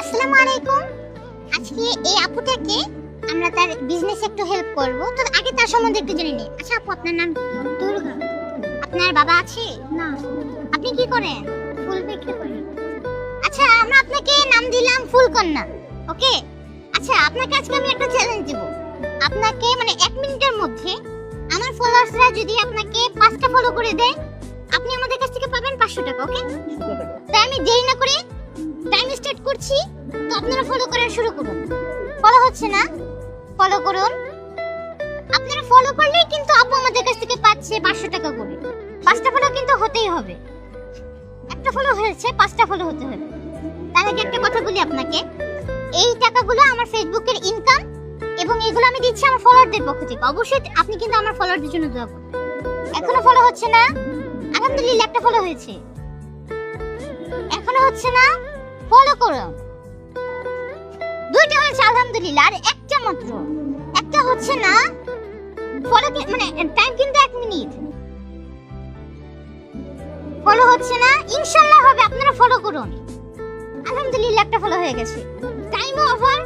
আসসালামু আলাইকুম। আজকে এই আপুটাকে আমরা তার বিজনেসে একটু হেল্প করব। তো আগে তার সম্বন্ধে একটু জেনে নিই। আচ্ছা আপু, আপনার নাম কি? দুর্গা। আপনার বাবা আছে? না। আপনি কি করেন? ফুল বিক্রি করি। আচ্ছা, আমরা আপনাকে নাম দিলাম ফুলকন্যা। ওকে। আচ্ছা, আপনাকে আজকে আমি একটা চ্যালেঞ্জ দেব। আপনাকে মানে 1 মিনিটের মধ্যে আমার ফলোয়ার্সরা যদি আপনাকে 5টা ফলো করে দেয়, আপনি আমাদের কাছ থেকে পাবেন 500 টাকা। ওকে? তাই আমি দেরি না করে টাইম স্টার্ট করছি। তো আপনারা ফলো করা শুরু করুন। ফলো হচ্ছে না? ফলো করুন। আপনারা ফলো করলেই কিন্তু আপু আমাদের কাছ থেকে পাচ্ছে 500 টাকা করে। 5টা ফলো কিন্তু হতেই হবে। একটা ফলো হয়েছে, 5টা ফলো হতে হবে। তার আগে একটা কথা বলি আপনাকে, এই টাকাগুলো আমার ফেসবুকের ইনকাম এবং এগুলো আমি দিচ্ছি আমার ফলোয়ারদের পক্ষ থেকে। অবশ্যই আপনি কিন্তু আমার ফলোয়ারদের জন্য দোয়া করুন। এখনো ফলো হচ্ছে না? আলহামদুলিল্লাহ, একটা ফলো হয়েছে। এখনো হচ্ছে না? ফলো করুন। 2টা হয়েছে আলহামদুলিল্লাহ, আর একটা মাত্র। একটা হচ্ছে না। ফলো মানে টাইম কিন্তু 1 মিনিট। ফলো হচ্ছে না? ইনশাআল্লাহ হবে, আপনারা ফলো করুন। আলহামদুলিল্লাহ, একটা ফলো হয়ে গেছে। টাইমও ওভার,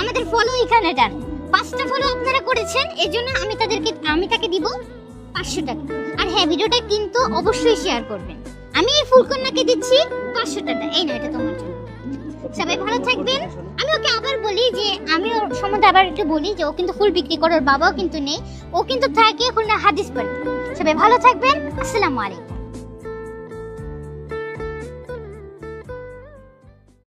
আমাদের ফলো এখানে ডান। 5টা ফলো আপনারা করেছেন, এজন্য আমি তাকে দিব 500 টাকা। আর হ্যাঁ, ভিডিওটা কিন্তু অবশ্যই শেয়ার করবেন। আমি এই ফুলকন্যাকে দিচ্ছি 500 টাকা। এই না, এটা তোমার জন্য। সবাই ভালো থাকবেন। আমি ওকে আবার বলি যে আমি ওর সম্বন্ধে আবার একটু বলি যে ও কিন্তু ফুল বিক্রি করে, ওর বাবাও কিন্তু নেই, ও কিন্তু থাকে খুলনা হাদিস পাড়া। সবাই ভালো থাকবেন। আসসালামু আলাইকুম।